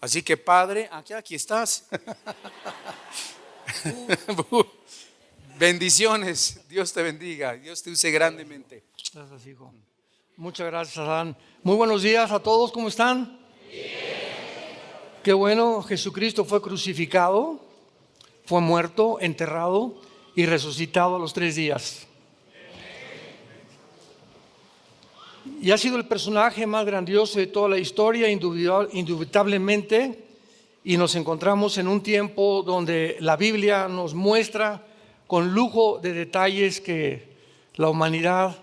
Así que Padre, aquí estás. Bendiciones, Dios te bendiga, Dios te use grandemente. Gracias, hijo. Muchas gracias, Adán. Muy buenos días a todos, ¿cómo están? Qué bueno, Jesucristo fue crucificado, fue muerto, enterrado y resucitado a los 3 días. Y ha sido el personaje más grandioso de toda la historia, indubitablemente, y nos encontramos en un tiempo donde la Biblia nos muestra con lujo de detalles que la humanidad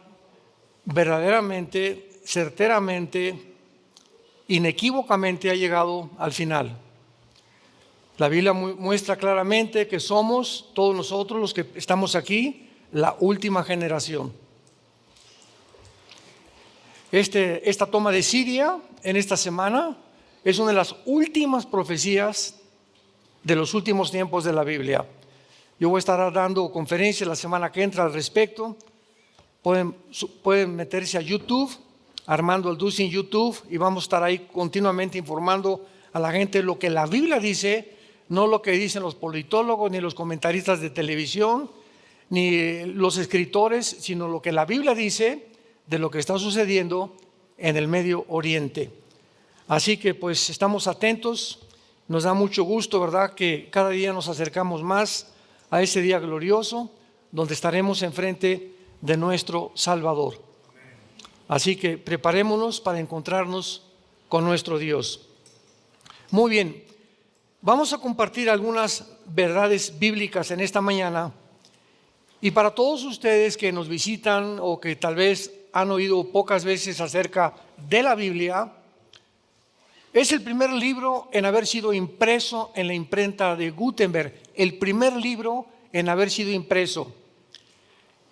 verdaderamente, certeramente, inequívocamente ha llegado al final. La Biblia muestra claramente que somos, todos nosotros los que estamos aquí, la última generación. Esta toma de Siria en esta semana es una de las últimas profecías de los últimos tiempos de la Biblia. Yo voy a estar dando conferencias la semana que entra al respecto. Pueden meterse a YouTube, Armando Alducin en YouTube, y vamos a estar ahí continuamente informando a la gente lo que la Biblia dice, no lo que dicen los politólogos, ni los comentaristas de televisión, ni los escritores, sino lo que la Biblia dice de lo que está sucediendo en el Medio Oriente. Así que pues estamos atentos, nos da mucho gusto, ¿verdad?, que cada día nos acercamos más a ese día glorioso donde estaremos enfrente de nuestro Salvador. Así que preparémonos para encontrarnos con nuestro Dios. Muy bien, vamos a compartir algunas verdades bíblicas en esta mañana, y para todos ustedes que nos visitan o que tal vez han oído pocas veces acerca de la Biblia, es el primer libro en haber sido impreso en la imprenta de Gutenberg, el primer libro en haber sido impreso.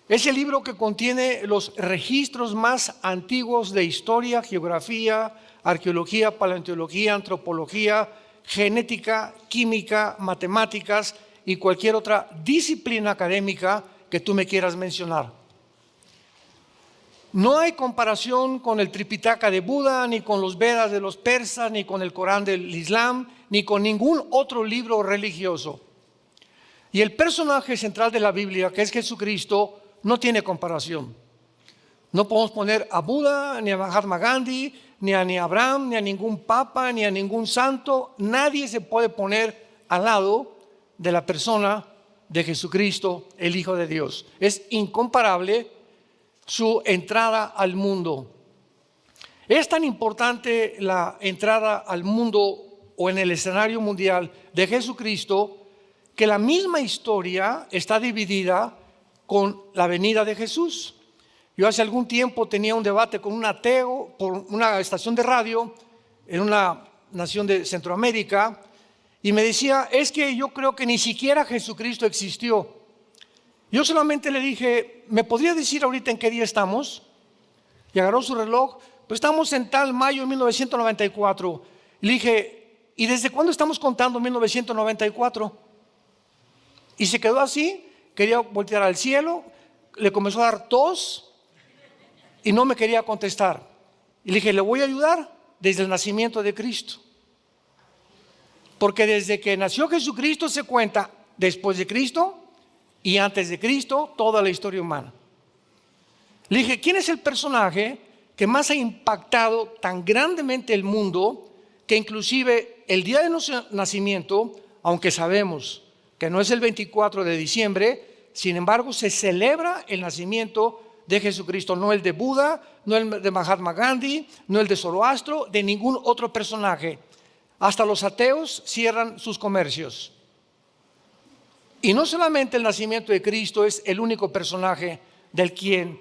Es el libro que contiene los registros más antiguos de historia, geografía, arqueología, paleontología, antropología, genética, química, matemáticas y cualquier otra disciplina académica que tú me quieras mencionar. No hay comparación con el Tripitaka de Buda, ni con los Vedas de los persas, ni con el Corán del Islam, ni con ningún otro libro religioso. Y el personaje central de la Biblia, que es Jesucristo, no tiene comparación. No podemos poner a Buda, ni a Mahatma Gandhi, ni a Abraham, ni a ningún papa, ni a ningún santo. Nadie se puede poner al lado de la persona de Jesucristo, el Hijo de Dios. Es incomparable su entrada al mundo. Es tan importante la entrada al mundo o en el escenario mundial de Jesucristo que la misma historia está dividida con la venida de Jesús. Yo hace algún tiempo tenía un debate con un ateo por una estación de radio en una nación de Centroamérica, y me decía, es que yo creo que ni siquiera Jesucristo existió. Yo solamente le dije, ¿me podría decir ahorita en qué día estamos? Y agarró su reloj, pues estamos en tal mayo de 1994. Y le dije, ¿y desde cuándo estamos contando 1994? Y se quedó así, quería voltear al cielo, le comenzó a dar tos y no me quería contestar. Y le dije, le voy a ayudar desde el nacimiento de Cristo. Porque desde que nació Jesucristo se cuenta después de Cristo y antes de Cristo toda la historia humana. Le dije, ¿quién es el personaje que más ha impactado tan grandemente el mundo que inclusive el día de nuestro nacimiento, aunque sabemos que no es el 24 de diciembre, sin embargo se celebra el nacimiento de Jesucristo, no el de Buda, no el de Mahatma Gandhi, no el de Zoroastro, de ningún otro personaje? Hasta los ateos cierran sus comercios. Y no solamente el nacimiento de Cristo es el único personaje del quien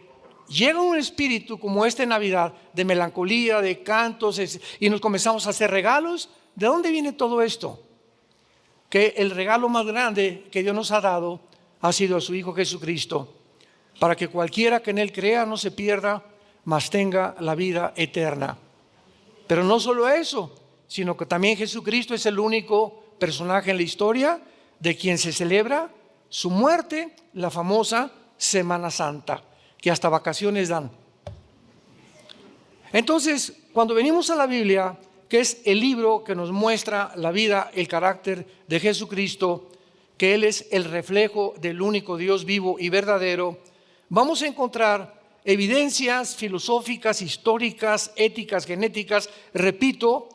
llega un espíritu como este en Navidad, de melancolía, de cantos, y nos comenzamos a hacer regalos. ¿De dónde viene todo esto? Que el regalo más grande que Dios nos ha dado ha sido a su Hijo Jesucristo, para que cualquiera que en Él crea no se pierda, mas tenga la vida eterna. Pero no solo eso, sino que también Jesucristo es el único personaje en la historia de quien se celebra su muerte, la famosa Semana Santa, que hasta vacaciones dan. Entonces, cuando venimos a la Biblia, que es el libro que nos muestra la vida, el carácter de Jesucristo, que Él es el reflejo del único Dios vivo y verdadero, vamos a encontrar evidencias filosóficas, históricas, éticas, genéticas, repito,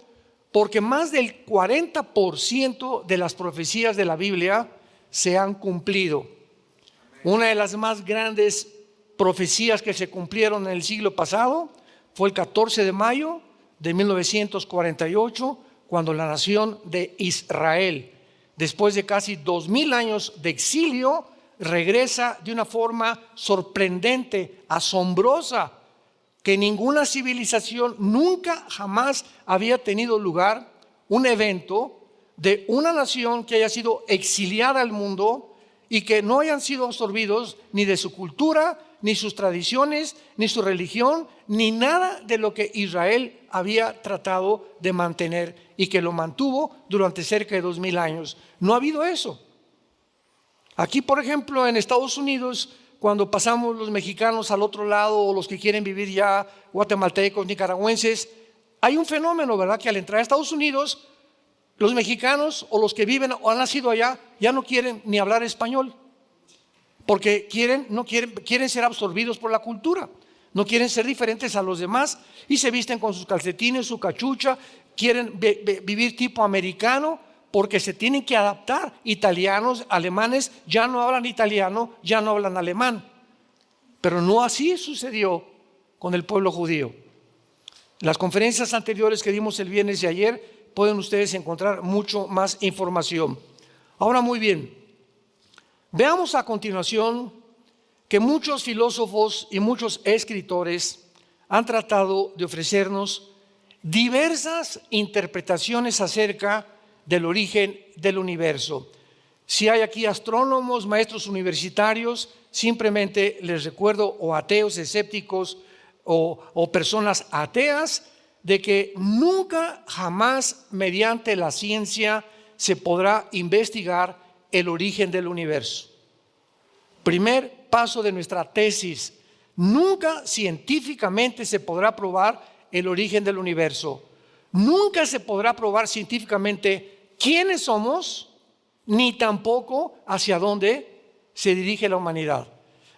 porque más del 40% de las profecías de la Biblia se han cumplido. Una de las más grandes profecías que se cumplieron en el siglo pasado fue el 14 de mayo de 1948, cuando la nación de Israel, después de casi 2000 años de exilio, regresa de una forma sorprendente, asombrosa, que ninguna civilización nunca jamás había tenido lugar, un evento de una nación que haya sido exiliada al mundo y que no hayan sido absorbidos ni de su cultura, ni sus tradiciones, ni su religión, ni nada de lo que Israel había tratado de mantener y que lo mantuvo durante cerca de 2000 años. No ha habido eso. Aquí, por ejemplo, en Estados Unidos, cuando pasamos los mexicanos al otro lado o los que quieren vivir ya, guatemaltecos, nicaragüenses, hay un fenómeno, ¿verdad? Que al entrar a Estados Unidos, los mexicanos o los que viven o han nacido allá ya no quieren ni hablar español, porque quieren ser absorbidos por la cultura, no quieren ser diferentes a los demás y se visten con sus calcetines, su cachucha, quieren vivir tipo americano porque se tienen que adaptar. Italianos, alemanes ya no hablan italiano, ya no hablan alemán, pero no así sucedió con el pueblo judío. En las conferencias anteriores que dimos el viernes y ayer pueden ustedes encontrar mucho más información. Ahora, muy bien, veamos a continuación que muchos filósofos y muchos escritores han tratado de ofrecernos diversas interpretaciones acerca del origen del universo. Si hay aquí astrónomos, maestros universitarios, simplemente les recuerdo, o ateos, escépticos o personas ateas, de que nunca jamás mediante la ciencia se podrá investigar el origen del universo. Primer paso de nuestra tesis: nunca científicamente se podrá probar el origen del universo. Nunca se podrá probar científicamente quiénes somos, ni tampoco hacia dónde se dirige la humanidad.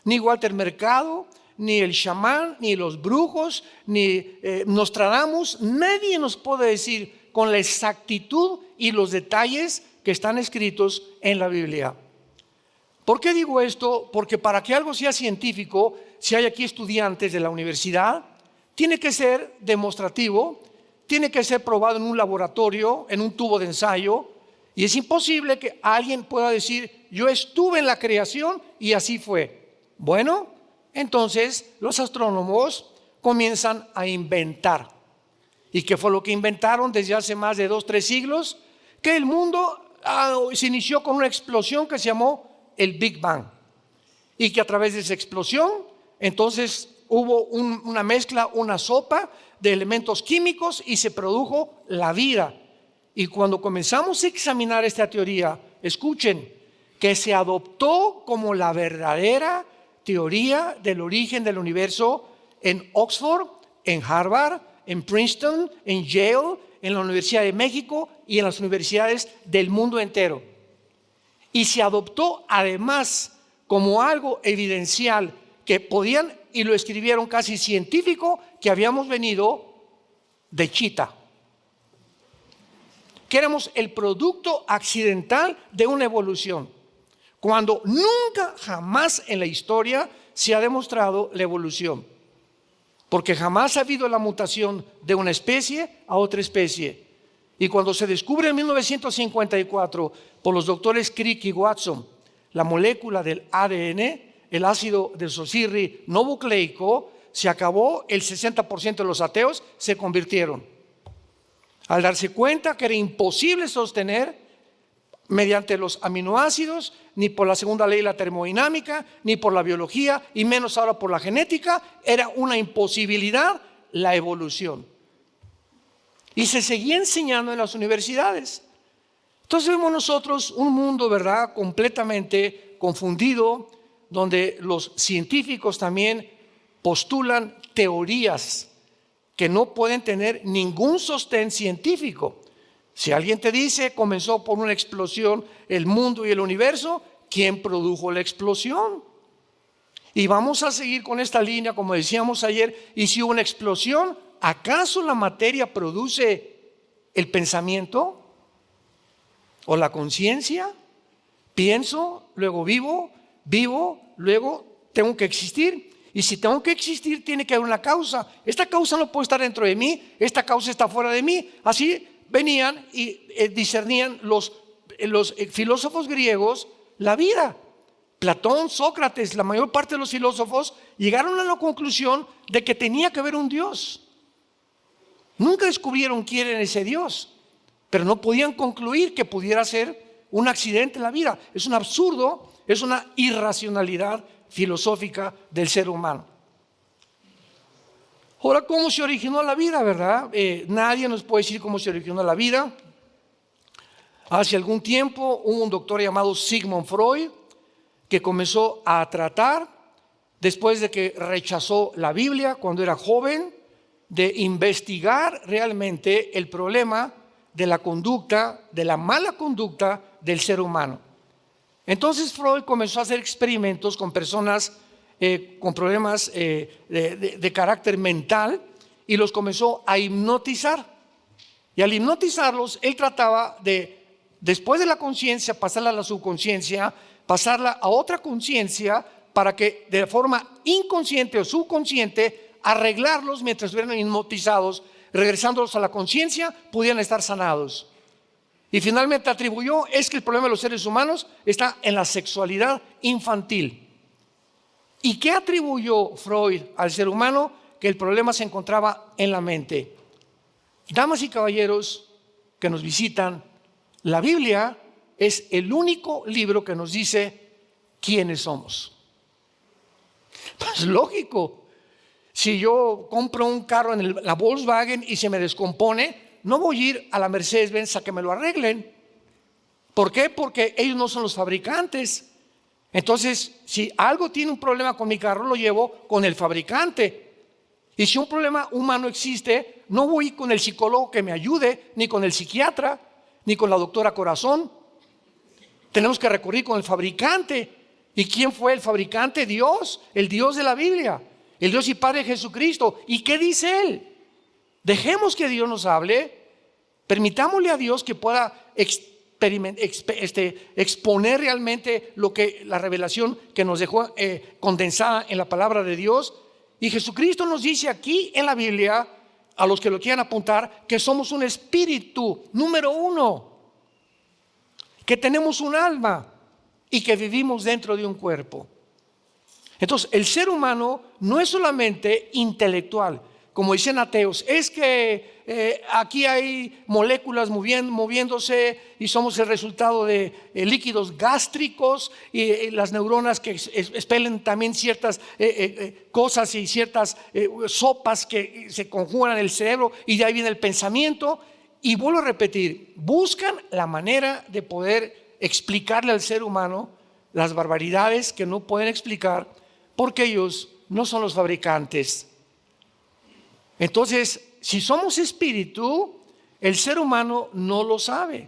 Ni Walter Mercado, ni el chamán, ni los brujos, ni Nostradamus, nadie nos puede decir con la exactitud y los detalles que están escritos en la Biblia. ¿Por qué digo esto? Porque para que algo sea científico, si hay aquí estudiantes de la universidad, tiene que ser demostrativo, tiene que ser probado en un laboratorio, en un tubo de ensayo, y es imposible que alguien pueda decir: yo estuve en la creación y así fue. Bueno, entonces los astrónomos comienzan a inventar. ¿Y qué fue lo que inventaron desde hace más de 2-3 siglos? Que el mundo se inició con una explosión que se llamó el Big Bang, y que a través de esa explosión entonces hubo una mezcla, una sopa de elementos químicos y se produjo la vida. Y cuando comenzamos a examinar esta teoría, escuchen, que se adoptó como la verdadera teoría del origen del universo en Oxford, en Harvard, en Princeton, en Yale, en la Universidad de México y en las universidades del mundo entero. Y se adoptó además como algo evidencial que podían, y lo escribieron casi científico, que habíamos venido de Chita, que éramos el producto accidental de una evolución, cuando nunca jamás en la historia se ha demostrado la evolución, porque jamás ha habido la mutación de una especie a otra especie. Y cuando se descubre en 1954 por los doctores Crick y Watson la molécula del ADN, el ácido desoxirribonucleico, se acabó. El 60% de los ateos se convirtieron al darse cuenta que era imposible sostener mediante los aminoácidos, ni por la segunda ley de la termodinámica, ni por la biología, y menos ahora por la genética. Era una imposibilidad la evolución. Y se seguía enseñando en las universidades. Entonces vemos nosotros un mundo, ¿verdad?, completamente confundido, donde los científicos también postulan teorías que no pueden tener ningún sostén científico. Si alguien te dice comenzó por una explosión el mundo y el universo, ¿quién produjo la explosión? Y vamos a seguir con esta línea, como decíamos ayer. Y si hubo una explosión, ¿acaso la materia produce el pensamiento o la conciencia? Pienso, luego vivo, vivo, luego tengo que existir. Y si tengo que existir, tiene que haber una causa. Esta causa no puede estar dentro de mí, esta causa está fuera de mí. Así venían y discernían los filósofos griegos la vida. Platón, Sócrates, la mayor parte de los filósofos llegaron a la conclusión de que tenía que haber un Dios. Nunca descubrieron quién era ese Dios, pero no podían concluir que pudiera ser un accidente en la vida. Es un absurdo, es una irracionalidad filosófica del ser humano. Ahora, ¿cómo se originó la vida, verdad? Nadie nos puede decir cómo se originó la vida. Hace algún tiempo hubo un doctor llamado Sigmund Freud que comenzó a tratar, después de que rechazó la Biblia cuando era joven, de investigar realmente el problema de la conducta, de la mala conducta del ser humano. Entonces Freud comenzó a hacer experimentos con personas con problemas de carácter mental y los comenzó a hipnotizar. Y al hipnotizarlos, él trataba de, después de la conciencia, pasarla a la subconsciencia, pasarla a otra conciencia para que de forma inconsciente o subconsciente arreglarlos mientras estuvieran hipnotizados, regresándolos a la conciencia, pudieran estar sanados. Y finalmente atribuyó es que el problema de los seres humanos está en la sexualidad infantil. ¿Y qué atribuyó Freud al ser humano? Que el problema se encontraba en la mente. Damas y caballeros que nos visitan, la Biblia es el único libro que nos dice quiénes somos. Pues lógico, si yo compro un carro en la Volkswagen y se me descompone, no voy a ir a la Mercedes-Benz a que me lo arreglen. ¿Por qué? Porque ellos no son los fabricantes. Entonces, si algo tiene un problema con mi carro, lo llevo con el fabricante. Y si un problema humano existe, no voy con el psicólogo que me ayude, ni con el psiquiatra, ni con la doctora Corazón. Tenemos que recurrir con el fabricante. ¿Y quién fue el fabricante? Dios, el Dios de la Biblia, el Dios y Padre de Jesucristo. ¿Y qué dice Él? Dejemos que Dios nos hable, permitámosle a Dios que pueda exponer realmente lo que la revelación que nos dejó condensada en la palabra de Dios. Y Jesucristo nos dice aquí en la Biblia, a los que lo quieran apuntar, que somos un espíritu, número uno, que tenemos un alma y que vivimos dentro de un cuerpo. Entonces, el ser humano no es solamente intelectual, como dicen ateos, es que aquí hay moléculas moviéndose y somos el resultado de líquidos gástricos y las neuronas que expelen también ciertas cosas y ciertas sopas que se conjugan en el cerebro y de ahí viene el pensamiento. Y vuelvo a repetir, buscan la manera de poder explicarle al ser humano las barbaridades que no pueden explicar porque ellos no son los fabricantes. Entonces, si somos espíritu, el ser humano no lo sabe.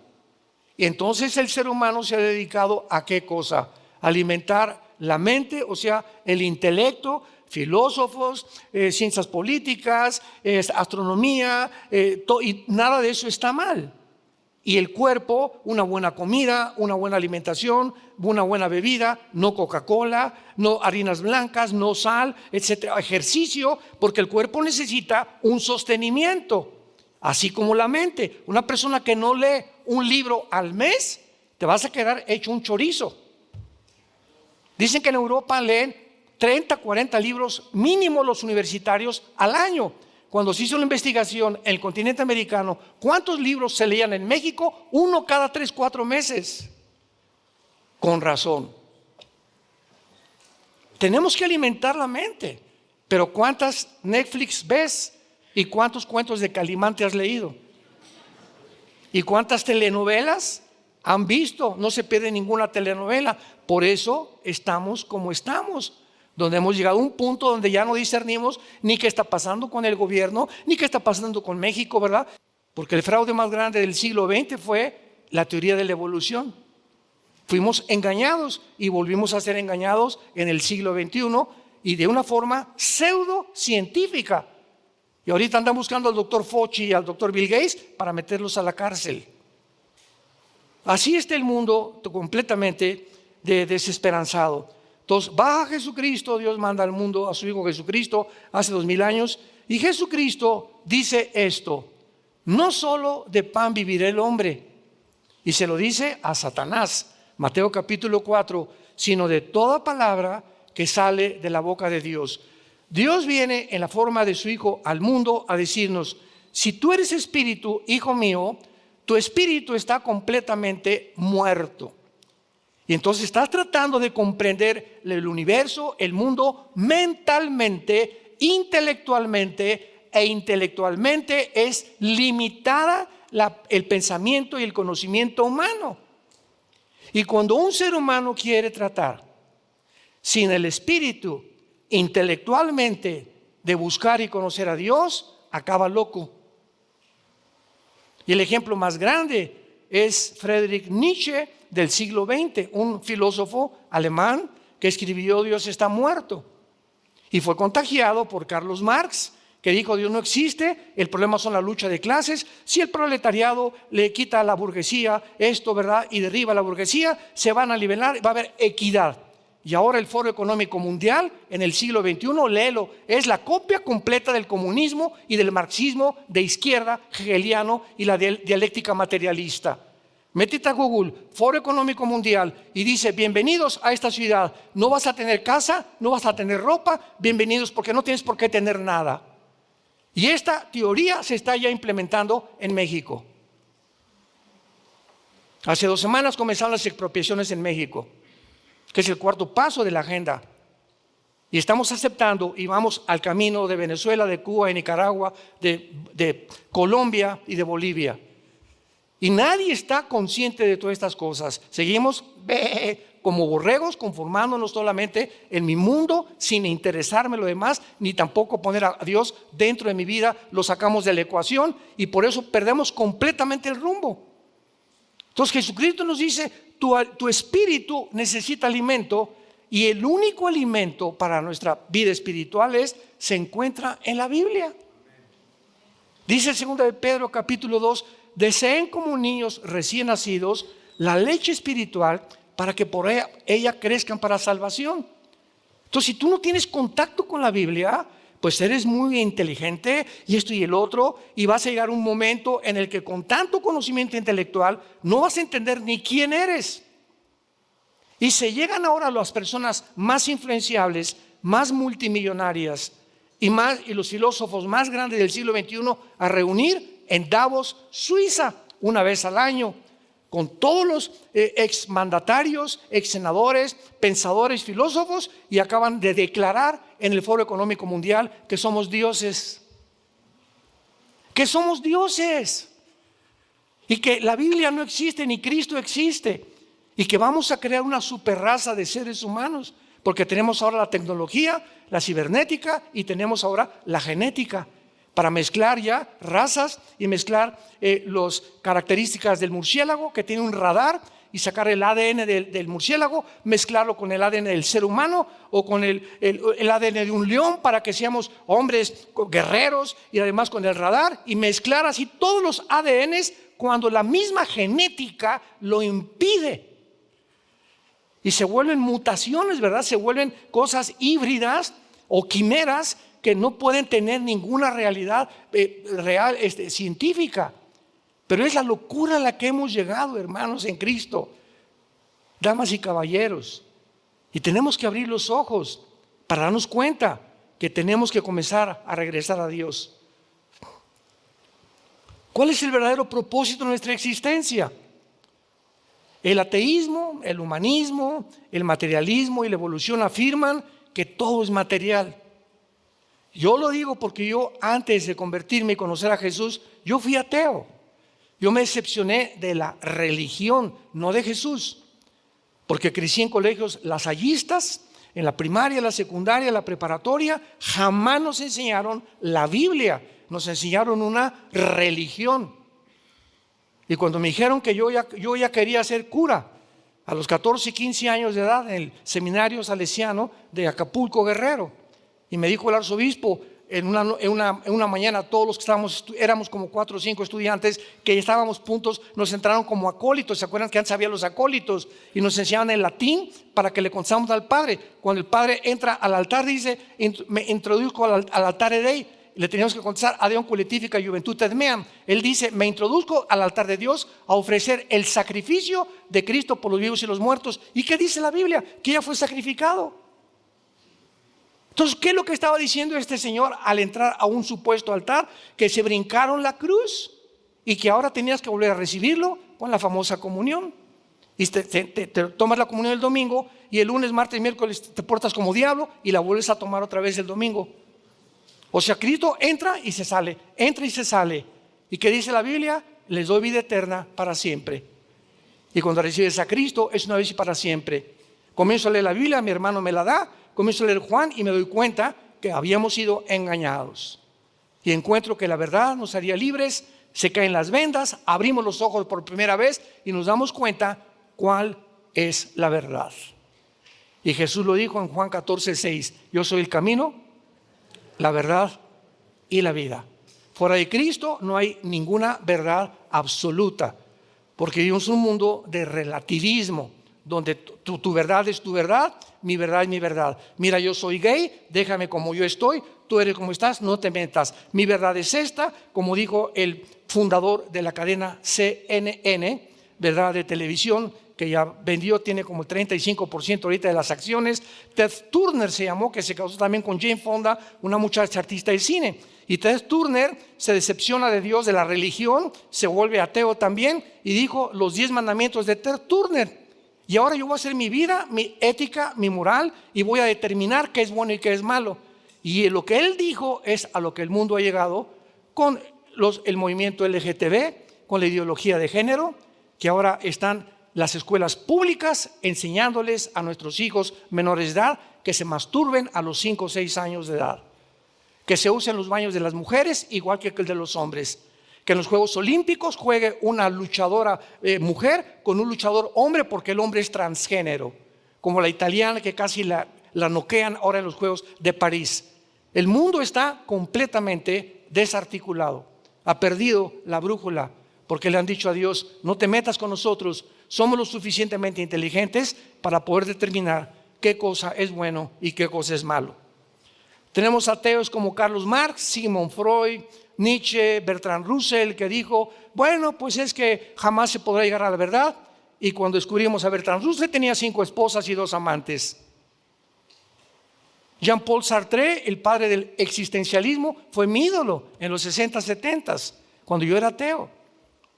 Y entonces el ser humano se ha dedicado a ¿qué cosa? Alimentar la mente, o sea, el intelecto, filósofos, ciencias políticas, astronomía, y nada de eso está mal. Y el cuerpo, una buena comida, una buena alimentación, una buena bebida, no Coca-Cola, no harinas blancas, no sal, etcétera. Ejercicio, porque el cuerpo necesita un sostenimiento, así como la mente. Una persona que no lee un libro al mes, te vas a quedar hecho un chorizo. Dicen que en Europa leen 30, 40 libros mínimo los universitarios al año. Cuando se hizo la investigación en el continente americano, ¿cuántos libros se leían en México? 1 cada 3, 4 meses. Con razón. Tenemos que alimentar la mente. Pero ¿cuántas Netflix ves? ¿Y cuántos cuentos de Calimán te has leído? ¿Y cuántas telenovelas han visto? No se pierde ninguna telenovela. Por eso estamos como estamos. donde hemos llegado a un punto donde ya no discernimos ni qué está pasando con el gobierno, ni qué está pasando con México, ¿verdad? Porque el fraude más grande del siglo XX fue la teoría de la evolución. Fuimos engañados y volvimos a ser engañados en el siglo XXI y de una forma pseudocientífica. Y ahorita andan buscando al doctor Fauci y al doctor Bill Gates para meterlos a la cárcel. Así está el mundo completamente desesperanzado. Entonces baja Jesucristo, Dios manda al mundo a su Hijo Jesucristo hace 2000 años. Y Jesucristo dice esto: no solo de pan vivirá el hombre. Y se lo dice a Satanás, Mateo capítulo 4, sino de toda palabra que sale de la boca de Dios. Dios viene en la forma de su Hijo al mundo a decirnos: si tú eres espíritu, hijo mío, tu espíritu está completamente muerto. Y entonces estás tratando de comprender el universo, el mundo, mentalmente, intelectualmente, e intelectualmente es limitada el pensamiento y el conocimiento humano. Y cuando un ser humano quiere tratar sin el espíritu intelectualmente de buscar y conocer a Dios, acaba loco. Y el ejemplo más grande es Friedrich Nietzsche del siglo XX, un filósofo alemán que escribió Dios está muerto. Y fue contagiado por Carlos Marx, que dijo Dios no existe, el problema son la lucha de clases. Si el proletariado le quita a la burguesía esto, ¿verdad?, y derriba a la burguesía, se van a nivelar, va a haber equidad. Y ahora el Foro Económico Mundial en el siglo XXI, léelo, es la copia completa del comunismo y del marxismo de izquierda, hegeliano y la dialéctica materialista. Métete a Google, Foro Económico Mundial, y dice: bienvenidos a esta ciudad, no vas a tener casa, no vas a tener ropa, bienvenidos porque no tienes por qué tener nada. Y esta teoría se está ya implementando en México. Hace 2 semanas comenzaron las expropiaciones en México, que es el cuarto paso de la agenda. Y estamos aceptando y vamos al camino de Venezuela, de Cuba, de Nicaragua, de Colombia y de Bolivia. Y nadie está consciente de todas estas cosas. Seguimos como borregos, conformándonos solamente en mi mundo, sin interesarme lo demás, ni tampoco poner a Dios dentro de mi vida. Lo sacamos de la ecuación y por eso perdemos completamente el rumbo. Entonces Jesucristo nos dice: tu espíritu necesita alimento, y el único alimento para nuestra vida espiritual se encuentra en la Biblia. Dice el 2 de Pedro capítulo 2: deseen como niños recién nacidos la leche espiritual para que por ella crezcan para salvación. Entonces, si tú no tienes contacto con la Biblia, pues eres muy inteligente y esto y el otro, y vas a llegar un momento en el que con tanto conocimiento intelectual no vas a entender ni quién eres. Y se llegan ahora las personas más influenciables, más multimillonarias y los filósofos más grandes del siglo XXI a reunir en Davos, Suiza, una vez al año, con todos los exmandatarios, exsenadores, pensadores, filósofos, y acaban de declarar en el Foro Económico Mundial que somos dioses. Que somos dioses. Y que la Biblia no existe ni Cristo existe. Y que vamos a crear una superraza de seres humanos, porque tenemos ahora la tecnología, la cibernética, y tenemos ahora la genética, para mezclar ya razas y mezclar las características del murciélago, que tiene un radar, y sacar el ADN del murciélago, mezclarlo con el ADN del ser humano o con el ADN de un león, para que seamos hombres guerreros, y además con el radar, y mezclar así todos los ADNs cuando la misma genética lo impide. Y se vuelven mutaciones, ¿verdad? Se vuelven cosas híbridas o quimeras que no pueden tener ninguna realidad real, científica. Pero es la locura a la que hemos llegado, hermanos, en Cristo, damas y caballeros. Y tenemos que abrir los ojos para darnos cuenta que tenemos que comenzar a regresar a Dios. ¿Cuál es el verdadero propósito de nuestra existencia? El ateísmo, el humanismo, el materialismo y la evolución afirman que todo es material. Yo lo digo porque yo, antes de convertirme y conocer a Jesús, yo fui ateo. Yo me decepcioné de la religión, no de Jesús, porque crecí en colegios lasallistas, en la primaria, la secundaria, la preparatoria, jamás nos enseñaron la Biblia, nos enseñaron una religión. Y cuando me dijeron que yo ya quería ser cura, a los 14 y 15 años de edad, en el seminario salesiano de Acapulco, Guerrero, y me dijo el arzobispo, en una mañana, todos los que éramos como 4 o 5 estudiantes que estábamos juntos, nos entraron como acólitos. ¿Se acuerdan que antes había los acólitos? Y nos enseñaban el latín para que le contáramos al padre. Cuando el padre entra al altar, dice, me introduzco al altare Dei. Le teníamos que contestar a Deum Collectifica Juventutem Meam. Él dice, me introduzco al altar de Dios a ofrecer el sacrificio de Cristo por los vivos y los muertos. ¿Y qué dice la Biblia? Que ya fue sacrificado. Entonces, ¿qué es lo que estaba diciendo este señor al entrar a un supuesto altar? Que se brincaron la cruz y que ahora tenías que volver a recibirlo con la famosa comunión. Y te tomas la comunión el domingo y el lunes, martes y miércoles te portas como diablo y la vuelves a tomar otra vez el domingo. O sea, Cristo entra y se sale, entra y se sale. ¿Y qué dice la Biblia? Les doy vida eterna para siempre. Y cuando recibes a Cristo es una vez y para siempre. Comienzo a leer la Biblia, mi hermano me la da. Comienzo a leer Juan y me doy cuenta que habíamos sido engañados. Y encuentro que la verdad nos haría libres, se caen las vendas, abrimos los ojos por primera vez y nos damos cuenta cuál es la verdad. Y Jesús lo dijo en Juan 14:6, yo soy el camino, la verdad y la vida. Fuera de Cristo no hay ninguna verdad absoluta, porque vivimos en un mundo de relativismo, donde tu verdad es tu verdad, mi verdad es mi verdad. Mira, yo soy gay, déjame como yo estoy, tú eres como estás, no te metas. Mi verdad es esta, como dijo el fundador de la cadena CNN, verdad, de televisión, que ya vendió, tiene como el 35% ahorita de las acciones. Ted Turner se llamó, que se casó también con Jane Fonda, una muchacha artista de cine. Y Ted Turner se decepciona de Dios, de la religión, se vuelve ateo también y dijo los 10 mandamientos de Ted Turner. Y ahora yo voy a hacer mi vida, mi ética, mi moral y voy a determinar qué es bueno y qué es malo. Y lo que él dijo es a lo que el mundo ha llegado con el movimiento LGTB, con la ideología de género, que ahora están las escuelas públicas enseñándoles a nuestros hijos menores de edad que se masturben a los 5 o 6 años de edad, que se usen los baños de las mujeres igual que el de los hombres, que en los Juegos Olímpicos juegue una luchadora mujer con un luchador hombre porque el hombre es transgénero, como la italiana que casi la noquean ahora en los Juegos de París. El mundo está completamente desarticulado, ha perdido la brújula porque le han dicho a Dios, no te metas con nosotros, somos lo suficientemente inteligentes para poder determinar qué cosa es bueno y qué cosa es malo. Tenemos ateos como Carlos Marx, Sigmund Freud, Nietzsche, Bertrand Russell, que dijo, bueno, pues es que jamás se podrá llegar a la verdad. Y cuando descubrimos a Bertrand Russell tenía 5 esposas y 2 amantes. Jean-Paul Sartre, el padre del existencialismo, fue mi ídolo en los 60, 70, cuando yo era ateo.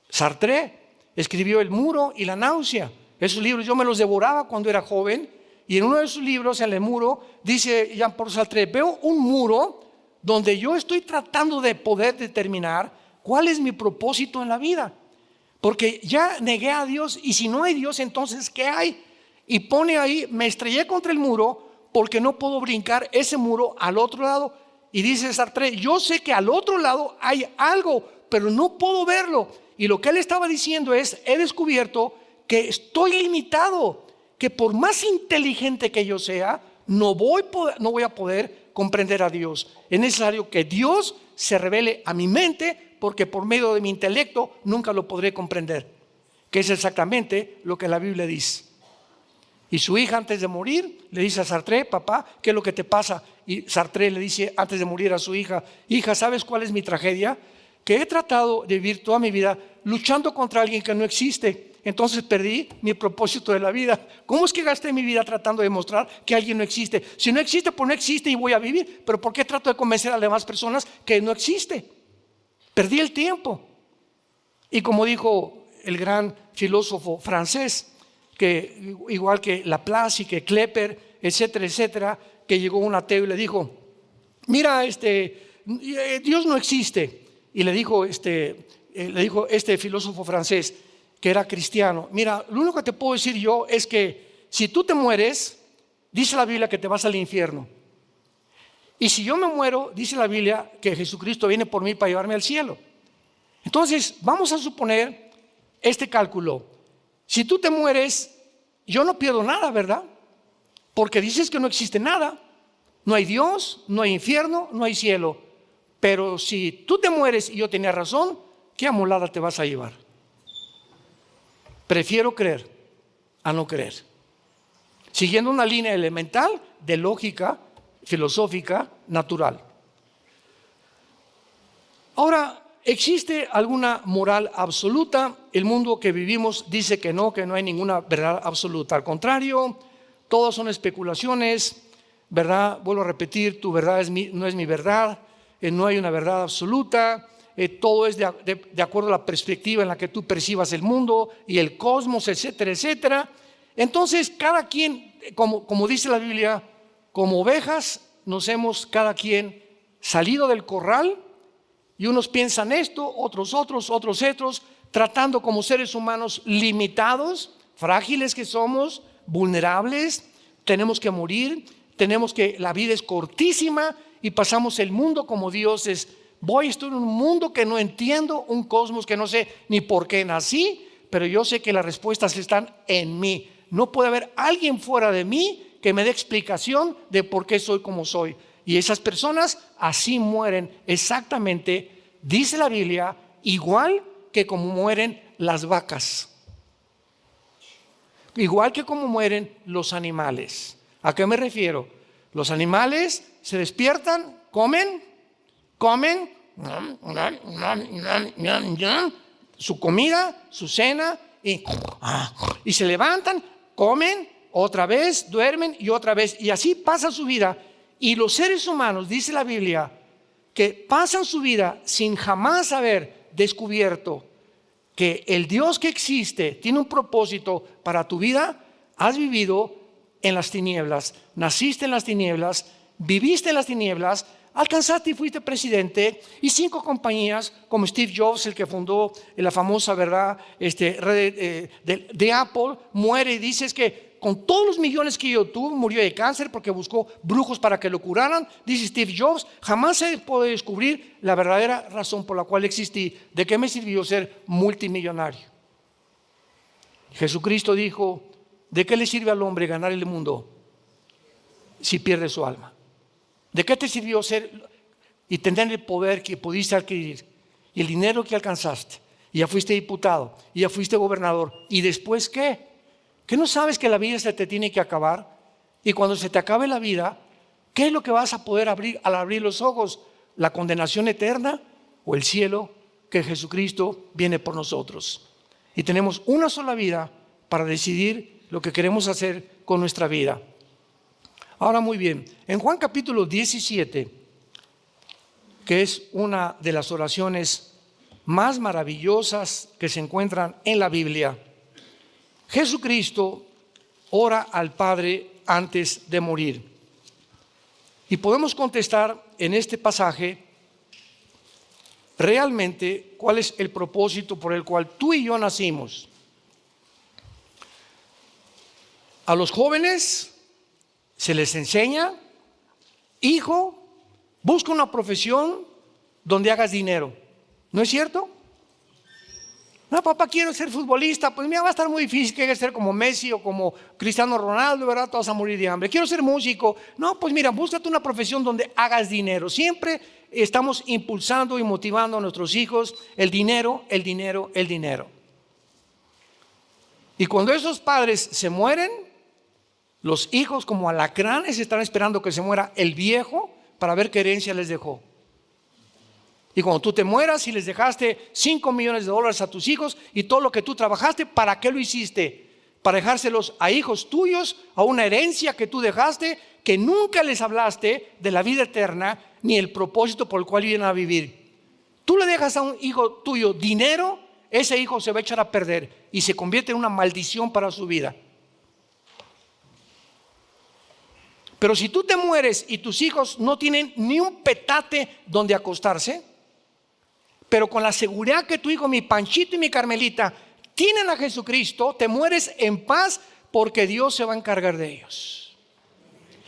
Sartre escribió El muro y la náusea. Esos libros yo me los devoraba cuando era joven. Y en uno de sus libros, en El muro, dice Jean-Paul Sartre, veo un muro donde yo estoy tratando de poder determinar cuál es mi propósito en la vida. Porque ya negué a Dios y si no hay Dios, entonces ¿qué hay? Y pone ahí, me estrellé contra el muro porque no puedo brincar ese muro al otro lado. Y dice Sartre, yo sé que al otro lado hay algo, pero no puedo verlo. Y lo que él estaba diciendo es, he descubierto que estoy limitado, que por más inteligente que yo sea, no voy a poder comprender a Dios. Es necesario que Dios se revele a mi mente, porque por medio de mi intelecto nunca lo podré comprender, que es exactamente lo que la Biblia dice. Y su hija antes de morir le dice a Sartre, papá, ¿qué es lo que te pasa? Y Sartre le dice antes de morir a su hija, hija, ¿sabes cuál es mi tragedia? Que he tratado de vivir toda mi vida luchando contra alguien que no existe. Entonces perdí mi propósito de la vida. ¿Cómo es que gasté mi vida tratando de demostrar que alguien no existe? Si no existe, pues no existe y voy a vivir. Pero ¿por qué trato de convencer a las demás personas que no existe? Perdí el tiempo. Y como dijo el gran filósofo francés, que igual que Laplace y que Kepler, etcétera, etcétera, que llegó un ateo y le dijo, mira, Dios no existe. Y le dijo este filósofo francés, que era cristiano, mira, lo único que te puedo decir yo es que si tú te mueres, dice la Biblia que te vas al infierno. Y si yo me muero, dice la Biblia que Jesucristo viene por mí para llevarme al cielo. Entonces, vamos a suponer este cálculo. Si tú te mueres, yo no pierdo nada, ¿verdad? Porque dices que no existe nada. No hay Dios, no hay infierno, no hay cielo. Pero si tú te mueres y yo tenía razón, ¿qué amolada te vas a llevar? Prefiero creer a no creer. Siguiendo una línea elemental de lógica filosófica natural. Ahora, ¿existe alguna moral absoluta? El mundo que vivimos dice que no hay ninguna verdad absoluta. Al contrario, todas son especulaciones, ¿verdad? Vuelvo a repetir, tu verdad no es mi verdad, no hay una verdad absoluta, todo es de acuerdo a la perspectiva en la que tú percibas el mundo y el cosmos, etcétera, etcétera. Entonces, cada quien, como dice la Biblia, como ovejas nos hemos cada quien salido del corral, y unos piensan esto, otros, tratando como seres humanos limitados, frágiles que somos, vulnerables, tenemos que morir, la vida es cortísima y pasamos el mundo como dioses. Estoy en un mundo que no entiendo, un cosmos que no sé ni por qué nací, pero yo sé que las respuestas están en mí. No puede haber alguien fuera de mí que me dé explicación de por qué soy como soy. Y esas personas así mueren exactamente, dice la Biblia, igual que como mueren las vacas. Igual que como mueren los animales. ¿A qué me refiero? Los animales se despiertan, comen su comida, su cena, y se levantan, comen, otra vez, duermen y otra vez, y así pasa su vida. Y los seres humanos, dice la Biblia, que pasan su vida sin jamás haber descubierto que el Dios que existe tiene un propósito para tu vida. Has vivido en las tinieblas, naciste en las tinieblas, viviste en las tinieblas, alcanzaste y fuiste presidente, y 5 compañías como Steve Jobs, el que fundó la famosa red de Apple, muere y dices que con todos los millones que yo tuve, murió de cáncer porque buscó brujos para que lo curaran. Dice Steve Jobs, jamás se puede descubrir la verdadera razón por la cual existí. ¿De qué me sirvió ser multimillonario? Jesucristo dijo, ¿de qué le sirve al hombre ganar el mundo si pierde su alma? ¿De qué te sirvió ser y tener el poder que pudiste adquirir y el dinero que alcanzaste? Y ya fuiste diputado, y ya fuiste gobernador. ¿Y después qué? ¿Qué no sabes que la vida se te tiene que acabar? Y cuando se te acabe la vida, ¿qué es lo que vas a poder abrir al abrir los ojos? ¿La condenación eterna o el cielo que Jesucristo viene por nosotros? Y tenemos una sola vida para decidir lo que queremos hacer con nuestra vida. Ahora muy bien, en Juan capítulo 17, que es una de las oraciones más maravillosas que se encuentran en la Biblia, Jesucristo ora al Padre antes de morir. Y podemos contestar en este pasaje realmente cuál es el propósito por el cual tú y yo nacimos. A los jóvenes se les enseña, hijo, busca una profesión donde hagas dinero. ¿No es cierto? No, papá, quiero ser futbolista. Pues mira, va a estar muy difícil, que ser como Messi o como Cristiano Ronaldo, ¿verdad? Te vas a morir de hambre. Quiero ser músico. No, pues mira, búscate una profesión donde hagas dinero. Siempre estamos impulsando y motivando a nuestros hijos el dinero, el dinero, el dinero. Y cuando esos padres se mueren, los hijos como alacranes están esperando que se muera el viejo para ver qué herencia les dejó. Y cuando tú te mueras y les dejaste $5 millones a tus hijos y todo lo que tú trabajaste, ¿para qué lo hiciste? Para dejárselos a hijos tuyos, a una herencia que tú dejaste, que nunca les hablaste de la vida eterna ni el propósito por el cual vienen a vivir. Tú le dejas a un hijo tuyo dinero, ese hijo se va a echar a perder y se convierte en una maldición para su vida. Pero si tú te mueres y tus hijos no tienen ni un petate donde acostarse, pero con la seguridad que tu hijo, mi Panchito y mi Carmelita, tienen a Jesucristo, te mueres en paz porque Dios se va a encargar de ellos.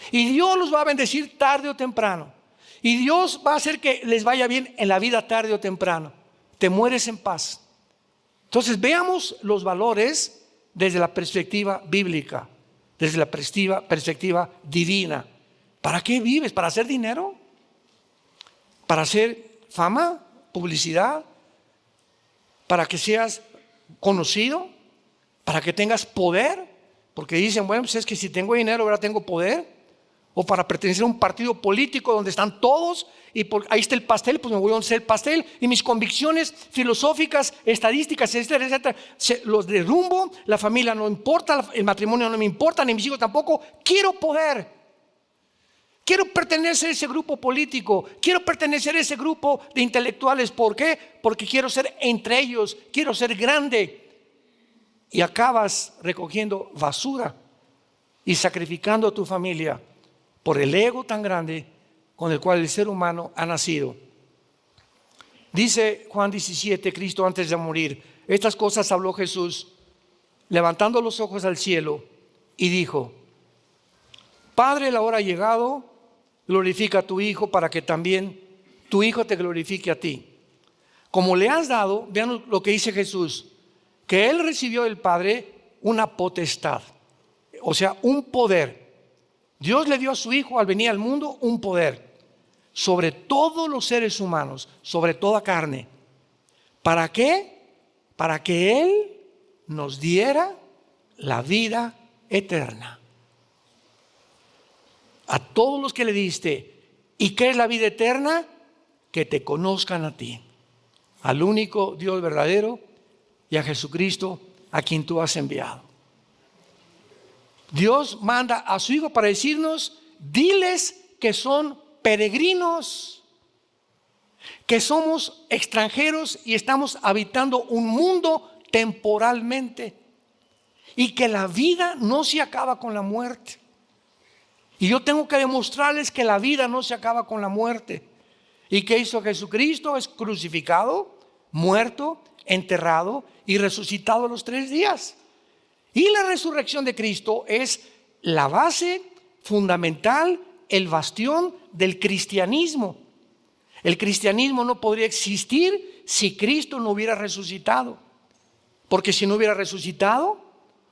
Y Dios los va a bendecir tarde o temprano. Y Dios va a hacer que les vaya bien en la vida tarde o temprano. Te mueres en paz. Entonces veamos los valores desde la perspectiva bíblica, desde la perspectiva divina. ¿Para qué vives? ¿Para hacer dinero? ¿Para hacer fama? ¿Publicidad? ¿Para que seas conocido? ¿Para que tengas poder? Porque dicen, bueno, pues es que si tengo dinero, ahora tengo poder. O para pertenecer a un partido político donde están todos y ahí está el pastel, pues me voy a donde está el pastel y mis convicciones filosóficas, estadísticas, etcétera, etcétera, los derrumbo. La familia no importa, el matrimonio no me importa, ni mis hijos tampoco. Quiero poder. Quiero pertenecer a ese grupo político, quiero pertenecer a ese grupo de intelectuales. ¿Por qué? Porque quiero ser entre ellos, quiero ser grande. Y acabas recogiendo basura y sacrificando a tu familia por el ego tan grande con el cual el ser humano ha nacido. Dice Juan 17, Cristo antes de morir, estas cosas habló Jesús, levantando los ojos al cielo, y dijo: Padre, la hora ha llegado, glorifica a tu Hijo para que también tu Hijo te glorifique a ti. Como le has dado, vean lo que dice Jesús, que Él recibió del Padre una potestad, o sea, un poder. Dios le dio a su Hijo al venir al mundo un poder sobre todos los seres humanos, sobre toda carne. ¿Para qué? Para que Él nos diera la vida eterna. A todos los que le diste. ¿Y qué es la vida eterna? Que te conozcan a ti, al único Dios verdadero, y a Jesucristo a quien tú has enviado. Dios manda a su Hijo para decirnos: diles que son peregrinos, que somos extranjeros y estamos habitando un mundo temporalmente, y que la vida no se acaba con la muerte. Y yo tengo que demostrarles que la vida no se acaba con la muerte. ¿Y qué hizo Jesucristo? Es crucificado, muerto, enterrado y resucitado a los 3 días. Y la resurrección de Cristo es la base fundamental, el bastión del cristianismo. El cristianismo no podría existir si Cristo no hubiera resucitado. Porque si no hubiera resucitado,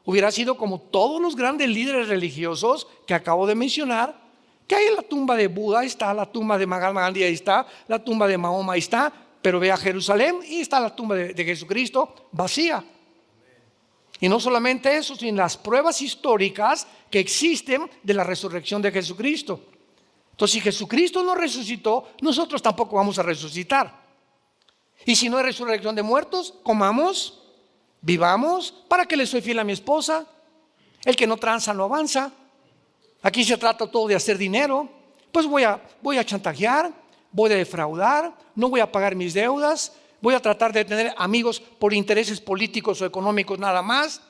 hubiera sido como todos los grandes líderes religiosos que acabo de mencionar, que hay en la tumba de Buda, está la tumba de Mahatma Gandhi, ahí está la tumba de Mahoma, ahí está, pero ve a Jerusalén y está la tumba de Jesucristo vacía. Y no solamente eso, sino las pruebas históricas que existen de la resurrección de Jesucristo. Entonces, si Jesucristo no resucitó, nosotros tampoco vamos a resucitar. Y si no hay resurrección de muertos, comamos, vivamos. ¿Para qué le soy fiel a mi esposa? El que no tranza no avanza. Aquí se trata todo de hacer dinero. Pues voy a chantajear, voy a defraudar, no voy a pagar mis deudas. Voy a tratar de tener amigos por intereses políticos o económicos nada más.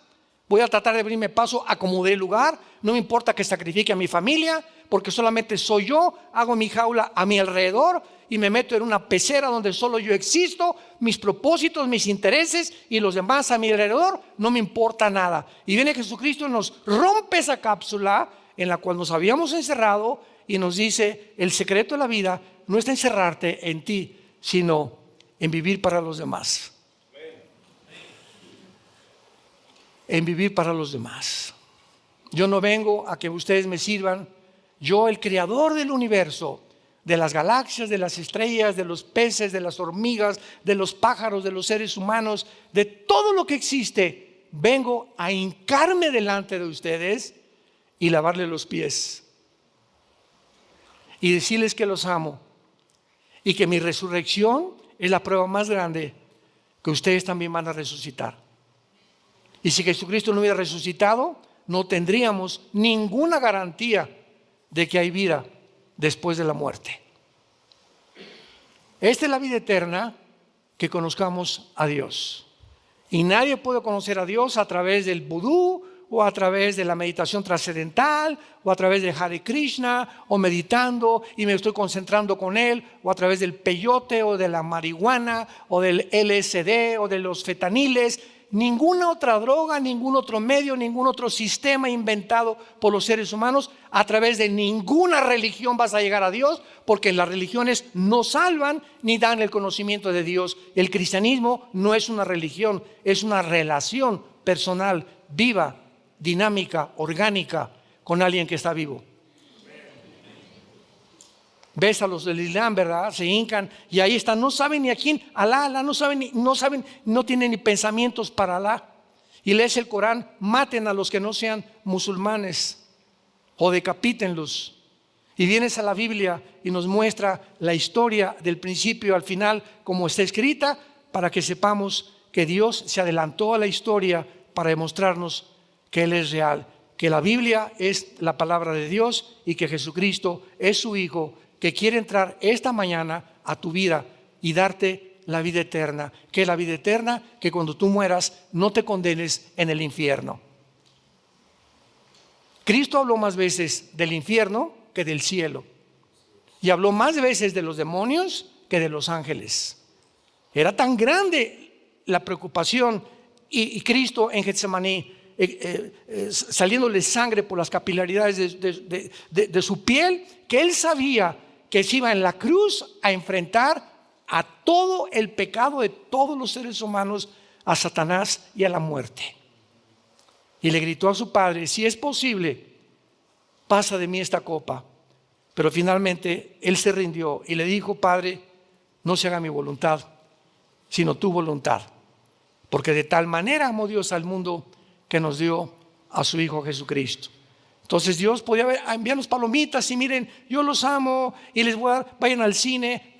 Voy a tratar de abrirme paso a como dé lugar. No me importa que sacrifique a mi familia, porque solamente soy yo. Hago mi jaula a mi alrededor y me meto en una pecera donde solo yo existo. Mis propósitos, mis intereses y los demás a mi alrededor, no me importa nada. Y viene Jesucristo y nos rompe esa cápsula en la cual nos habíamos encerrado y nos dice: el secreto de la vida no está encerrarte en ti, sino en vivir para los demás. En vivir para los demás. Yo no vengo a que ustedes me sirvan. Yo, el creador del universo, de las galaxias, de las estrellas, de los peces, de las hormigas, de los pájaros, de los seres humanos, de todo lo que existe, vengo a hincarme delante de ustedes y lavarles los pies y decirles que los amo y que mi resurrección es la prueba más grande que ustedes también van a resucitar. Y si Jesucristo no hubiera resucitado, no tendríamos ninguna garantía de que hay vida después de la muerte. Esta es la vida eterna, que conozcamos a Dios. Y nadie puede conocer a Dios a través del vudú, o a través de la meditación trascendental, o a través de Hare Krishna, o meditando y me estoy concentrando con Él, o a través del peyote, o de la marihuana, o del LSD, o de los fetaniles. ninguna otra droga, ningún otro medio, ningún otro sistema inventado por los seres humanos, a través de ninguna religión vas a llegar a Dios, porque las religiones no salvan ni dan el conocimiento de Dios. El cristianismo no es una religión, es una relación personal, viva, dinámica, orgánica con alguien que está vivo. Ves a los del Islam, ¿verdad? Se hincan y ahí están, no saben ni a quién, Alá, no saben, no tienen ni pensamientos para Alá. Y lees el Corán, maten a los que no sean musulmanes o decapítenlos. Y vienes a la Biblia y nos muestra la historia del principio al final como está escrita, para que sepamos que Dios se adelantó a la historia para demostrarnos que Él es real, que la Biblia es la palabra de Dios y que Jesucristo es su Hijo, que quiere entrar esta mañana a tu vida y darte la vida eterna. ¿Qué es la vida eterna? Que cuando tú mueras no te condenes en el infierno. Cristo habló más veces del infierno que del cielo, y habló más veces de los demonios que de los ángeles. Era tan grande la preocupación y Cristo en Getsemaní, saliéndole sangre por las capilaridades de su piel, que Él sabía que se iba en la cruz a enfrentar a todo el pecado de todos los seres humanos, a Satanás y a la muerte. Y le gritó a su Padre: si es posible, pasa de mí esta copa. Pero finalmente Él se rindió y le dijo: Padre, no se haga mi voluntad, sino tu voluntad. Porque de tal manera amó Dios al mundo que nos dio a su Hijo Jesucristo. Entonces Dios podía enviarnos palomitas y miren, yo los amo y les voy a dar, vayan al cine.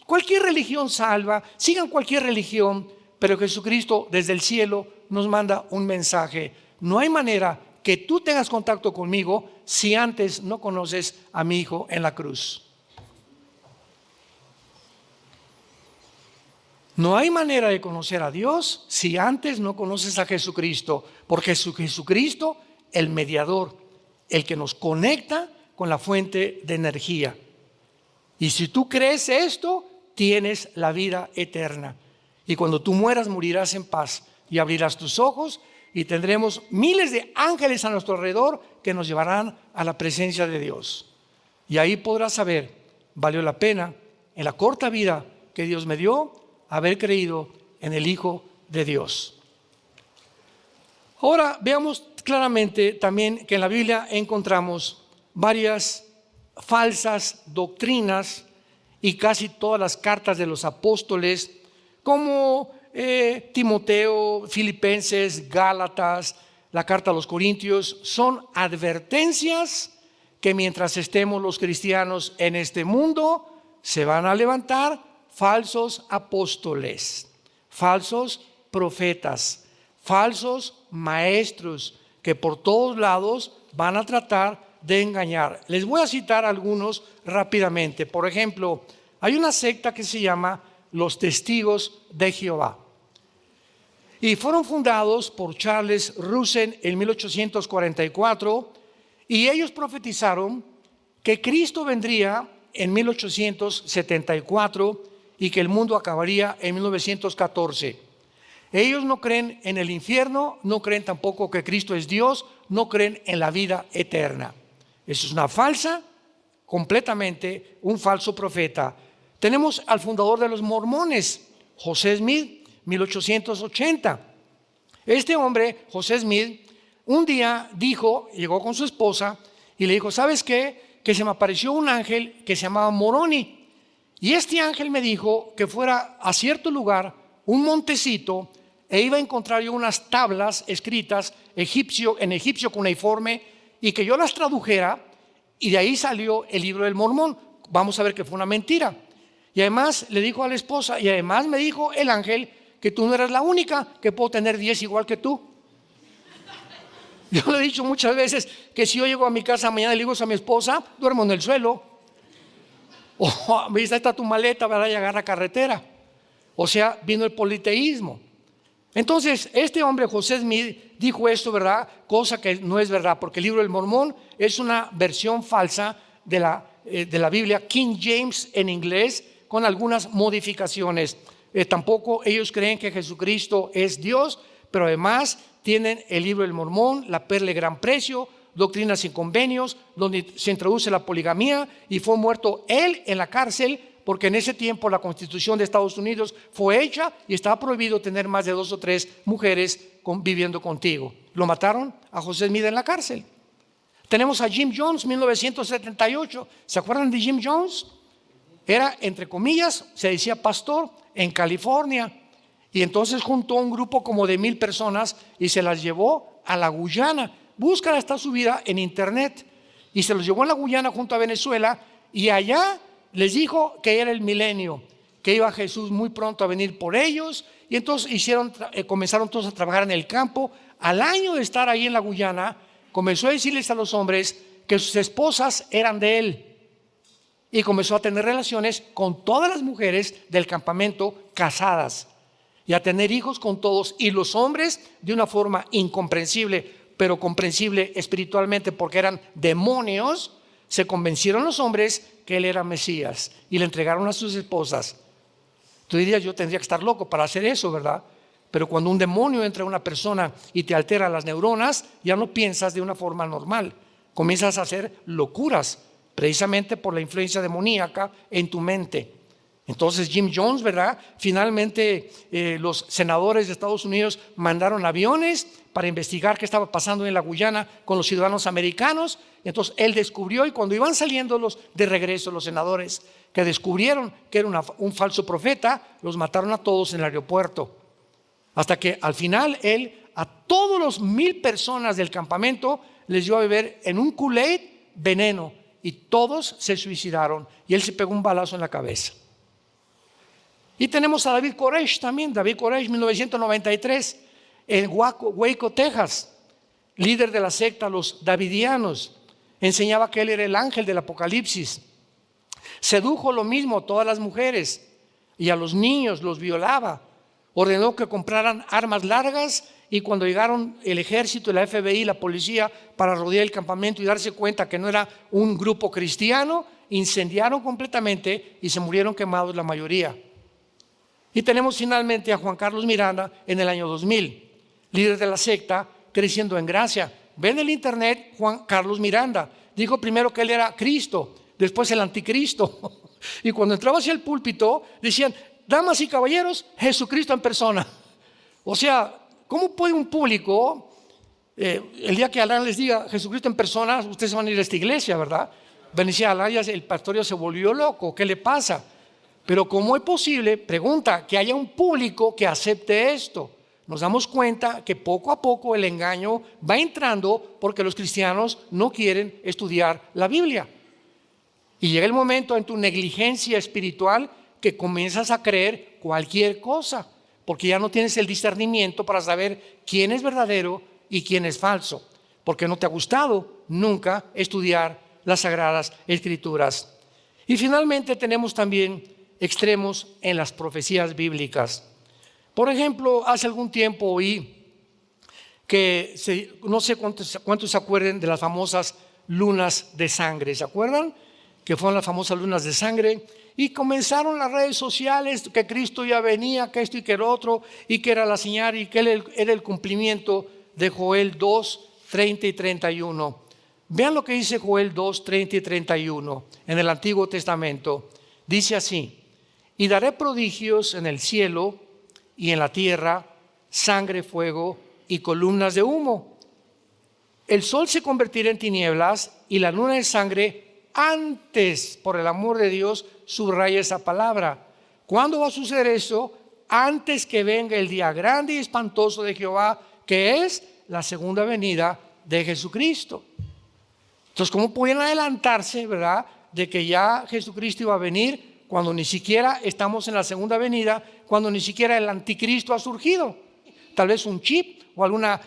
Cualquier religión salva, sigan cualquier religión, pero Jesucristo desde el cielo nos manda un mensaje. No hay manera que tú tengas contacto conmigo si antes no conoces a mi Hijo en la cruz. No hay manera de conocer a Dios si antes no conoces a Jesucristo, porque Jesucristo, el mediador, el que nos conecta con la fuente de energía. Y si tú crees esto, tienes la vida eterna. Y cuando tú mueras, morirás en paz y abrirás tus ojos y tendremos miles de ángeles a nuestro alrededor que nos llevarán a la presencia de Dios. Y ahí podrás saber, valió la pena en la corta vida que Dios me dio haber creído en el Hijo de Dios. Ahora veamos claramente también que en la Biblia encontramos varias falsas doctrinas y casi todas las cartas de los apóstoles, como Timoteo, Filipenses, Gálatas, la carta a los Corintios, son advertencias que mientras estemos los cristianos en este mundo, se van a levantar falsos apóstoles, falsos profetas, falsos maestros que por todos lados van a tratar de engañar. Les voy a citar algunos rápidamente. Por ejemplo, hay una secta que se llama los Testigos de Jehová y fueron fundados por Charles Russell en 1844, y ellos profetizaron que Cristo vendría en 1874 y que el mundo acabaría en 1914. Ellos no creen en el infierno, no creen tampoco que Cristo es Dios, no creen en la vida eterna. Eso es una falsa, completamente un falso profeta. Tenemos al fundador de los mormones, José Smith, 1880. Este hombre, José Smith, un día llegó con su esposa y le dijo: ¿sabes qué? Que se me apareció un ángel que se llamaba Moroni. Y este ángel me dijo que fuera a cierto lugar, un montecito, e iba a encontrar yo unas tablas escritas en egipcio cuneiforme, y que yo las tradujera, y de ahí salió el libro del Mormón. Vamos a ver que fue una mentira. Y además le dijo a la esposa, y además me dijo el ángel que tú no eras la única, que puedo tener 10 igual que tú. Yo le he dicho muchas veces que si yo llego a mi casa mañana y le digo a mi esposa: duermo en el suelo. O ahí está tu maleta, para llegar a carretera. O sea, vino el politeísmo. Entonces, este hombre, José Smith, dijo esto, ¿verdad? Cosa que no es verdad, porque el libro del Mormón es una versión falsa de la Biblia King James en inglés, con algunas modificaciones. Tampoco ellos creen que Jesucristo es Dios, pero además tienen el libro del Mormón, la perla de gran precio, doctrinas y convenios, donde se introduce la poligamía, y fue muerto él en la cárcel, porque en ese tiempo la Constitución de Estados Unidos fue hecha y estaba prohibido tener más de 2 o 3 mujeres viviendo contigo. Lo mataron a José Smith en la cárcel. Tenemos a Jim Jones, 1978. ¿Se acuerdan de Jim Jones? Era, entre comillas, se decía pastor en California. Y entonces juntó un grupo como de 1,000 personas y se las llevó a la Guyana. Buscan hasta su vida en internet. Y se los llevó a la Guyana junto a Venezuela, y allá les dijo que era el milenio, que iba Jesús muy pronto a venir por ellos. Y entonces comenzaron todos a trabajar en el campo. Al año de estar ahí en la Guyana, comenzó a decirles a los hombres que sus esposas eran de él, y comenzó a tener relaciones con todas las mujeres del campamento casadas, y a tener hijos con todos. Y los hombres, de una forma incomprensible, pero comprensible espiritualmente porque eran demonios, se convencieron los hombres que él era Mesías y le entregaron a sus esposas. Tú dirías, yo tendría que estar loco para hacer eso, ¿verdad? Pero cuando un demonio entra a una persona y te altera las neuronas, ya no piensas de una forma normal. Comienzas a hacer locuras, precisamente por la influencia demoníaca en tu mente. Entonces Jim Jones, ¿verdad? Finalmente los senadores de Estados Unidos mandaron aviones para investigar qué estaba pasando en la Guyana con los ciudadanos americanos. Entonces él descubrió, y cuando iban saliendo de regreso los senadores, que descubrieron que era un falso profeta, los mataron a todos en el aeropuerto. Hasta que al final él a todos los 1,000 personas del campamento les dio a beber en un Kool-Aid veneno, y todos se suicidaron, y él se pegó un balazo en la cabeza. Y tenemos a David Koresh también. David Koresh, 1993, en Waco, Texas, líder de la secta los Davidianos. Enseñaba que él era el ángel del Apocalipsis. Sedujo lo mismo a todas las mujeres y a los niños los violaba. Ordenó que compraran armas largas, y cuando llegaron el ejército, la FBI, la policía para rodear el campamento y darse cuenta que no era un grupo cristiano, incendiaron completamente y se murieron quemados la mayoría. Y tenemos finalmente a Juan Carlos Miranda en el año 2000, líder de la secta Creciendo en Gracia. Ven en el internet Juan Carlos Miranda. Dijo primero que él era Cristo, después el anticristo. Y cuando entraba hacia el púlpito decían: damas y caballeros, Jesucristo en persona. O sea, ¿cómo puede un público, el día que Alan les diga Jesucristo en persona, ustedes van a ir a esta iglesia, ¿verdad? Venía Alan, el pastor ya se volvió loco, ¿qué le pasa? Pero ¿cómo es posible, pregunta, que haya un público que acepte esto? Nos damos cuenta que poco a poco el engaño va entrando porque los cristianos no quieren estudiar la Biblia. Y llega el momento en tu negligencia espiritual que comienzas a creer cualquier cosa, porque ya no tienes el discernimiento para saber quién es verdadero y quién es falso, porque no te ha gustado nunca estudiar las Sagradas Escrituras. Y finalmente tenemos también extremos en las profecías bíblicas. Por ejemplo, hace algún tiempo oí que no sé cuántos se acuerdan de las famosas lunas de sangre. ¿Se acuerdan? Que fueron las famosas lunas de sangre. Y comenzaron las redes sociales que Cristo ya venía, que esto y que el otro, y que era la señal, y que era el cumplimiento de Joel 2, 30 y 31. Vean lo que dice Joel 2, 30 y 31 en el Antiguo Testamento. Dice así: y daré prodigios en el cielo y en la tierra, sangre, fuego y columnas de humo. El sol se convertirá en tinieblas y la luna en sangre antes, por el amor de Dios, subraya esa palabra. ¿Cuándo va a suceder eso? Antes que venga el día grande y espantoso de Jehová, que es la segunda venida de Jesucristo. Entonces, ¿cómo pueden adelantarse, verdad, de que ya Jesucristo iba a venir cuando ni siquiera estamos en la segunda venida, cuando ni siquiera el anticristo ha surgido? Tal vez un chip o alguna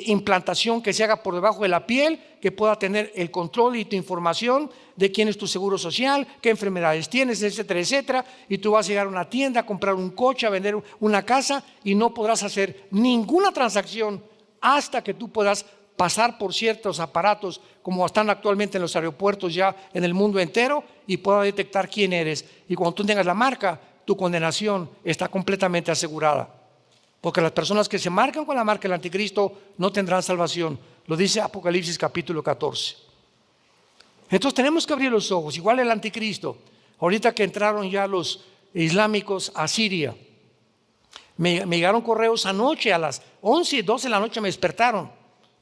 implantación que se haga por debajo de la piel, que pueda tener el control y tu información de quién es tu seguro social, qué enfermedades tienes, etcétera, etcétera. Y tú vas a llegar a una tienda, a comprar un coche, a vender una casa, y no podrás hacer ninguna transacción hasta que tú puedas pasar por ciertos aparatos como están actualmente en los aeropuertos ya en el mundo entero, y pueda detectar quién eres. Y cuando tú tengas la marca, tu condenación está completamente asegurada. porque las personas que se marcan con la marca del anticristo no tendrán salvación. Lo dice Apocalipsis capítulo 14. Entonces tenemos que abrir los ojos, igual el anticristo. Ahorita que entraron ya los islámicos a Siria, me llegaron correos anoche a las 11 y 12 de la noche, me despertaron.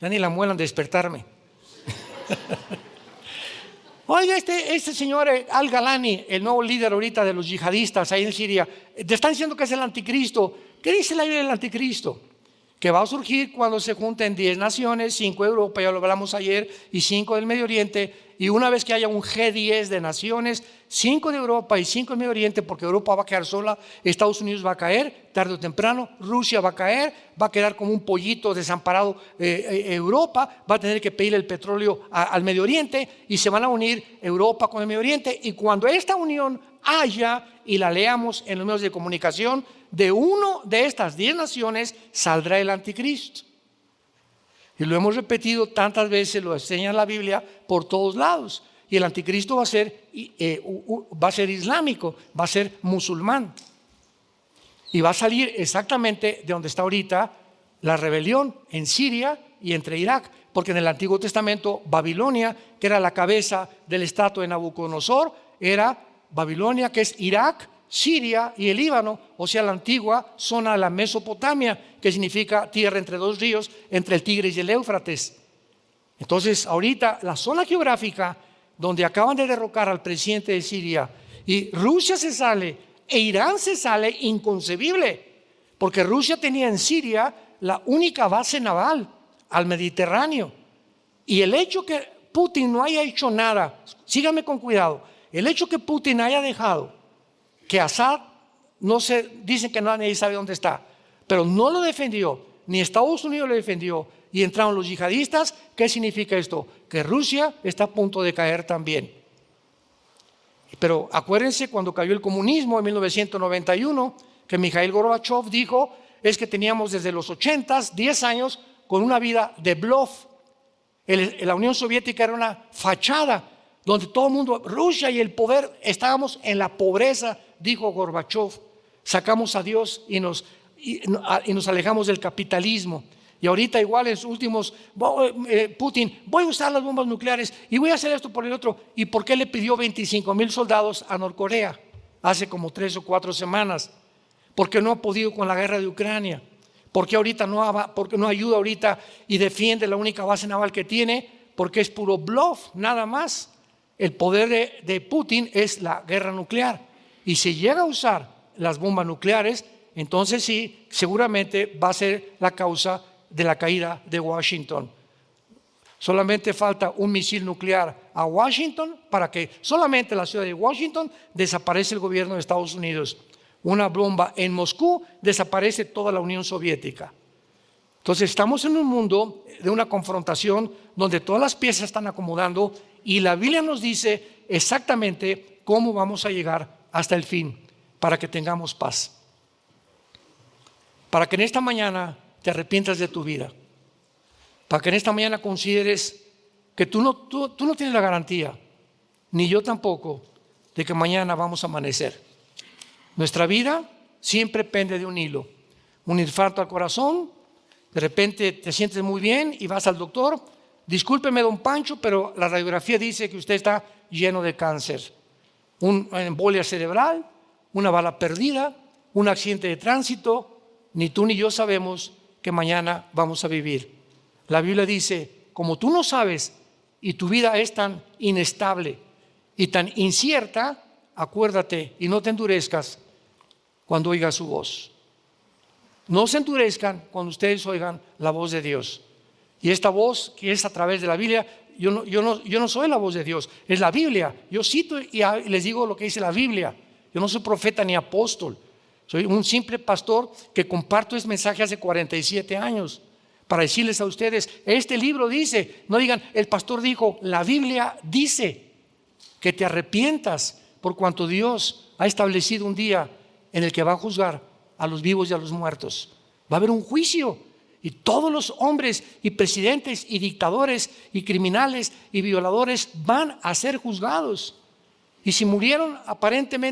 Ya ni la muelan de despertarme. Oiga, este señor Al-Galani, el nuevo líder ahorita de los yihadistas ahí en Siria, te están diciendo que es el anticristo. ¿Qué dice la Biblia del anticristo? Que va a surgir cuando se junten 10 naciones, 5 de Europa, ya lo hablamos ayer, y 5 del Medio Oriente. Y una vez que haya un G10 de naciones, 5 de Europa y 5 del Medio Oriente, porque Europa va a quedar sola, Estados Unidos va a caer, tarde o temprano, Rusia va a caer, va a quedar como un pollito desamparado. Europa va a tener que pedir el petróleo al Medio Oriente y se van a unir Europa con el Medio Oriente. Y cuando esta unión haya, y la leamos en los medios de comunicación, de uno de estas 10 naciones saldrá el anticristo. Y lo hemos repetido tantas veces, lo enseña la Biblia por todos lados. Y el anticristo va a ser islámico, va a ser musulmán. Y va a salir exactamente de donde está ahorita la rebelión en Siria y entre Irak. Porque en el Antiguo Testamento, Babilonia, que era la cabeza del estatua de Nabucodonosor, era Babilonia, que es Irak, Siria y el Líbano, o sea, la antigua zona de la Mesopotamia, que significa tierra entre dos ríos, entre el Tigris y el Éufrates. Entonces, ahorita la zona geográfica donde acaban de derrocar al presidente de Siria y Rusia se sale e Irán se sale, inconcebible, porque Rusia tenía en Siria la única base naval al Mediterráneo. Y el hecho que Putin no haya hecho nada, síganme con cuidado, el hecho que Putin haya dejado que Assad, dicen que nadie sabe dónde está, pero no lo defendió, ni Estados Unidos lo defendió, y entraron los yihadistas. ¿Qué significa esto? Que Rusia está a punto de caer también. Pero acuérdense cuando cayó el comunismo en 1991, que Mikhail Gorbachev dijo, es que teníamos desde los 80s, 10 años, con una vida de bluff. La Unión Soviética era una fachada, donde todo el mundo, Rusia y el poder, estábamos en la pobreza, dijo Gorbachev. Sacamos a Dios y nos alejamos del capitalismo. Y ahorita igual en sus últimos, Putin, voy a usar las bombas nucleares y voy a hacer esto por el otro. ¿Y por qué le pidió 25,000 soldados a Norcorea hace como 3 o 4 semanas? Porque no ha podido con la guerra de Ucrania. Porque no ayuda ahorita y defiende la única base naval que tiene, porque es puro bluff, nada más. El poder de Putin es la guerra nuclear. Y si llega a usar las bombas nucleares, entonces sí, seguramente va a ser la causa de la caída de Washington. Solamente falta un misil nuclear a Washington para que solamente la ciudad de Washington desaparece el gobierno de Estados Unidos. Una bomba en Moscú, desaparece toda la Unión Soviética. Entonces estamos en un mundo de una confrontación donde todas las piezas están acomodando y la Biblia nos dice exactamente cómo vamos a llegar hasta el fin para que tengamos paz. Para que en esta mañana te arrepientas de tu vida. Para que en esta mañana consideres que tú no tienes la garantía, ni yo tampoco, de que mañana vamos a amanecer. Nuestra vida siempre pende de un hilo. Un infarto al corazón, de repente te sientes muy bien y vas al doctor. Discúlpeme, don Pancho, pero la radiografía dice que usted está lleno de cáncer. Una embolia cerebral, una bala perdida, un accidente de tránsito. Ni tú ni yo sabemos que mañana vamos a vivir. La Biblia dice, como tú no sabes y tu vida es tan inestable y tan incierta, acuérdate y no te endurezcas cuando oigas su voz. No se endurezcan cuando ustedes oigan la voz de Dios. Y esta voz que es a través de la Biblia, yo no soy la voz de Dios, es la Biblia. Yo cito y les digo lo que dice la Biblia. Yo no soy profeta ni apóstol. Soy un simple pastor que comparto este mensaje hace 47 años para decirles a ustedes, este libro dice, no digan, el pastor dijo, la Biblia dice que te arrepientas por cuanto Dios ha establecido un día en el que va a juzgar a los vivos y a los muertos. Va a haber un juicio y todos los hombres y presidentes y dictadores y criminales y violadores van a ser juzgados. Y si murieron aparentemente